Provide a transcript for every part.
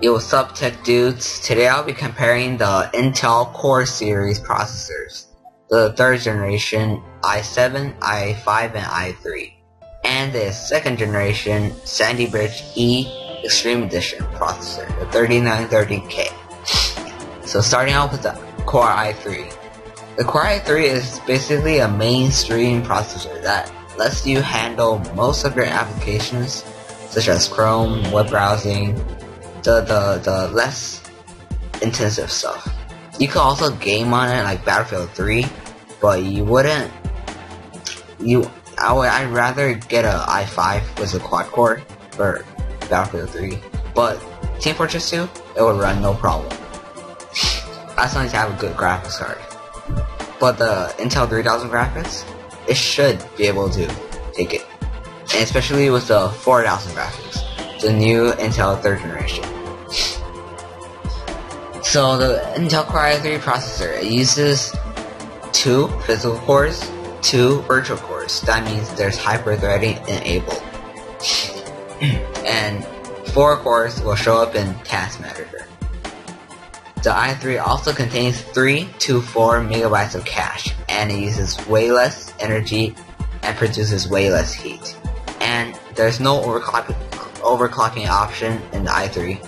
Yo, what's up, tech dudes? Today I'll be comparing the Intel Core series processors, the 3rd generation i7, i5, and i3, and the 2nd generation Sandy Bridge E Extreme Edition processor, the 3930K. So starting out with the Core i3. The Core i3 is basically a mainstream processor that lets you handle most of your applications, such as Chrome, web browsing, the less intensive stuff. You could also game on it like Battlefield 3, but you wouldn't. I'd rather get a i5 with a quad core for Battlefield 3, but Team Fortress 2, it would run no problem. As long as you have a good graphics card. But the Intel 3000 graphics, it should be able to take it, and especially with the 4000 graphics, the new Intel 3rd generation. So the Intel Core i3 processor, it uses 2 physical cores, 2 virtual cores. That means there's hyper-threading enabled. And 4 cores will show up in Task Manager. The i3 also contains 3 to 4 megabytes of cache, and it uses way less energy and produces way less heat. And there's no overclocking option in the i3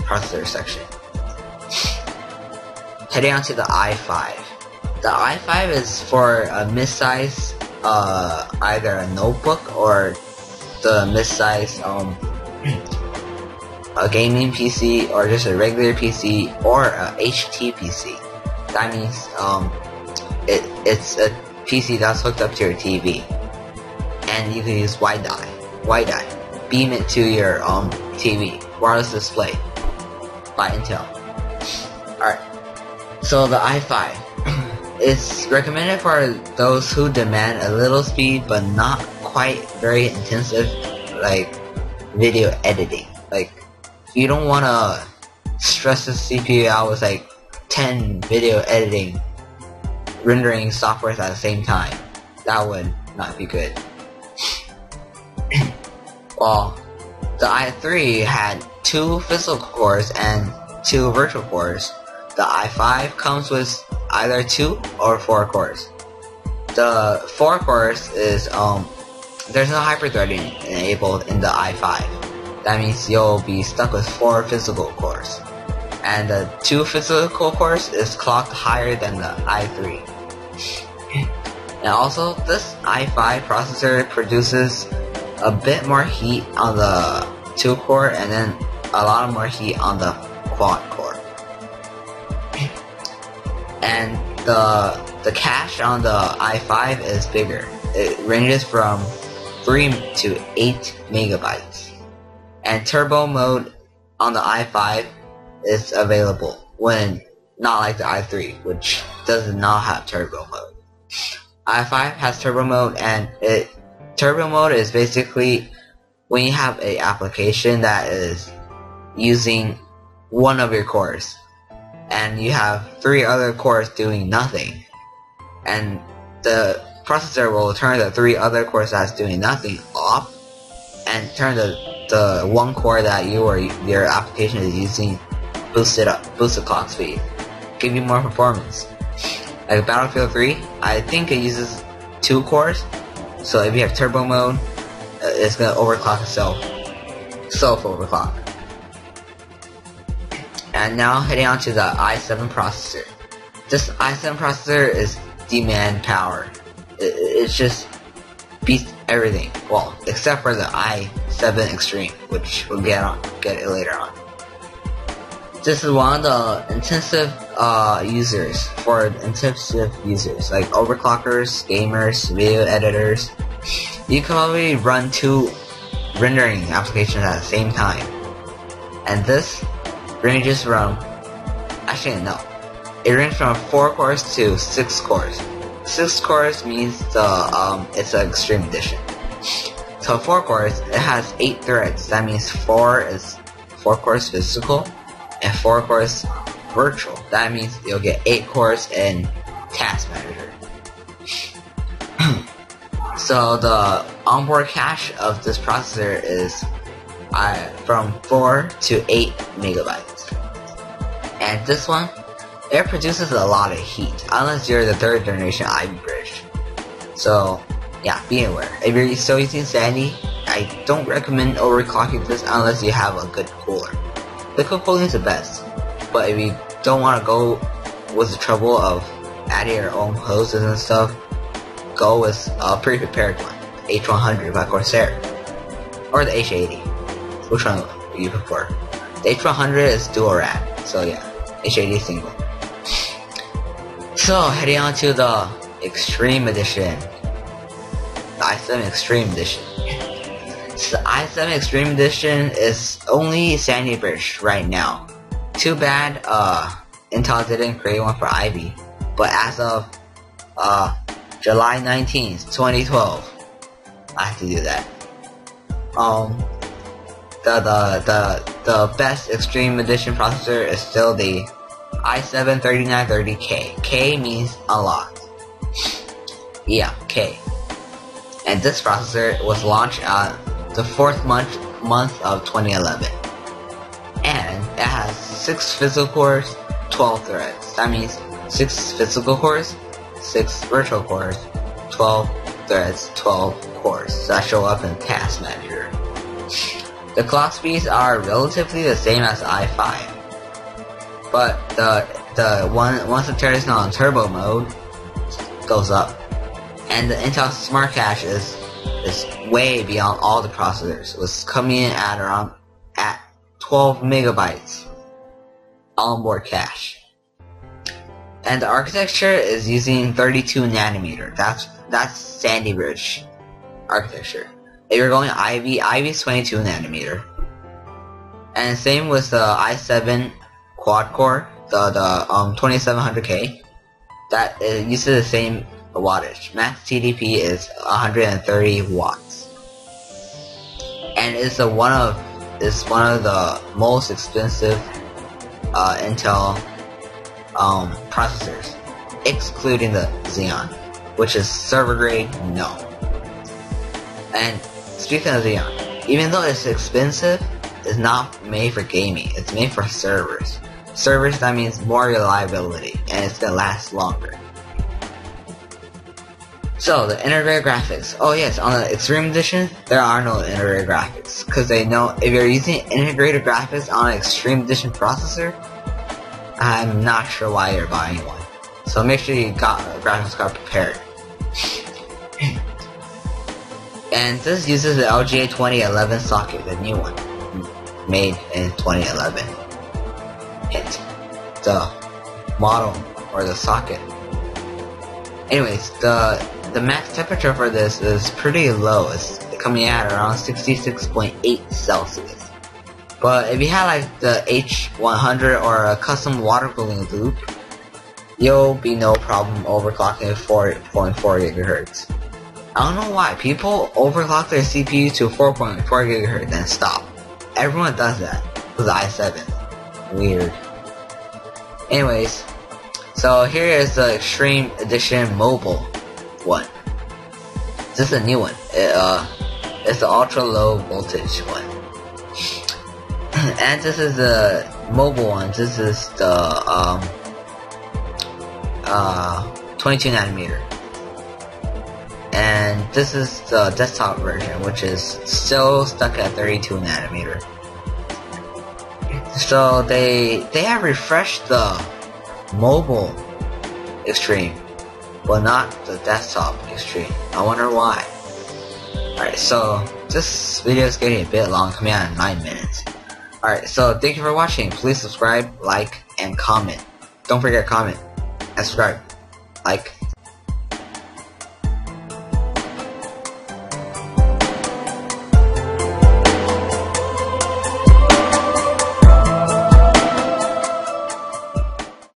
processor section. Heading on to the i5. The i5 is for a mid-size, either a notebook or the mid-size a gaming PC, or just a regular PC, or a HT PC. That means it's a PC that's hooked up to your TV, and you can use WiDi, beam it to your TV, wireless display by Intel. Alright, so the i5 is recommended for those who demand a little speed but not quite very intensive, like video editing. Like, you don't want to stress the CPU out with like 10 video editing rendering softwares at the same time. That would not be good. Well, the i3 had 2 physical cores and 2 virtual cores. The i5 comes with either 2 or 4 cores. The 4 cores is there's no hyper-threading enabled in the i5. That means you'll be stuck with 4 physical cores. And the 2 physical cores is clocked higher than the i3. And also, this i5 processor produces a bit more heat on the 2 core and then a lot more heat on the quad core. And the cache on the i5 is bigger. It ranges from 3 to 8 megabytes. And turbo mode on the i5 is available, when not like the i3, which does not have turbo mode. i5 has turbo mode, and turbo mode is basically when you have an application that is using one of your cores, and you have 3 other cores doing nothing, and the processor will turn the 3 other cores that's doing nothing off, and turn the 1 core that your application is using, boost it up, boost the clock speed, give you more performance. Like Battlefield 3, I think it uses 2 cores, so if you have turbo mode, it's gonna overclock itself, self-overclock. And now heading on to the i7 processor. This i7 processor is demand power. It's just beats everything. Well, except for the i7 Extreme, which we'll get it later on. This is one of the intensive users, like overclockers, gamers, video editors. You can probably run 2 rendering applications at the same time. And this ranges from, actually no, it ranges from 4 cores to 6 cores. 6 cores means it's an Extreme Edition. So 4 cores, it has 8 threads. That means 4 cores physical and 4 cores virtual. That means you'll get 8 cores in Task Manager. So the onboard cache of this processor is from 4 to 8 megabytes. And this one, it produces a lot of heat unless you're the 3rd generation Ivy bridge. So yeah, be aware. If you're still using Sandy, I don't recommend overclocking this unless you have a good cooler. Liquid cooling is the best, but if you don't want to go with the trouble of adding your own hoses and stuff, go with a pre-prepared one, H100 by Corsair, or the H80. Which one do you prefer? The H100 is dual rad, so yeah, H80 is single. So heading on to the Extreme Edition, the i7 Extreme Edition. So the i7 Extreme Edition is only Sandy Bridge right now. Too bad Intel didn't create one for Ivy, but as of July 19th, 2012, I have to do that. The best Extreme Edition processor is still the i7-3930K. K means unlocked. Yeah, K. And this processor was launched at the 4th month of 2011. And it has 6 physical cores, 12 threads. That means 6 physical cores, 6 virtual cores, 12 threads, 12 cores that show up in Task Manager. The clock speeds are relatively the same as the i5, but once it turns on turbo mode, goes up, and the Intel Smart Cache is way beyond all the processors. Was coming in at 12 megabytes onboard cache, and the architecture is using 32 nanometer. That's Sandy Bridge architecture. If you're going Ivy is 22 nanometer. And same with the i7 quad core, the 2700K. That uses the same wattage. Max TDP is 130 watts. And it's one of the most expensive Intel processors, excluding the Xeon, which is server grade, no. And speaking of Xeon, even though it's expensive, it's not made for gaming, it's made for servers. Servers, that means more reliability, and it's gonna last longer. So, the integrated graphics. Oh yes, on the Extreme Edition, there are no integrated graphics, because they know if you're using integrated graphics on an Extreme Edition processor, I'm not sure why you're buying one. So make sure you got a graphics card prepared. And this uses the LGA 2011 socket, the new one, made in 2011. Hint, the model or the socket. Anyways, the max temperature for this is pretty low. It's coming at around 66.8 Celsius. But if you have like the H100 or a custom water cooling loop, you'll be no problem overclocking at 4.4 GHz. I don't know why people overclock their CPU to 4.4 GHz and stop. Everyone does that with the i7. Weird. Anyways, so here is the Extreme Edition Mobile one. This is a new one. It's the ultra low voltage one. And this is the mobile one. This is the 22 nanometer. And this is the desktop version, which is still stuck at 32 nanometer. So they have refreshed the mobile Extreme, but not the desktop Extreme. I wonder why. Alright, so this video is getting a bit long, coming out in 9 minutes. Alright, so thank you for watching. Please subscribe, like, and comment. Don't forget to comment and subscribe. Like.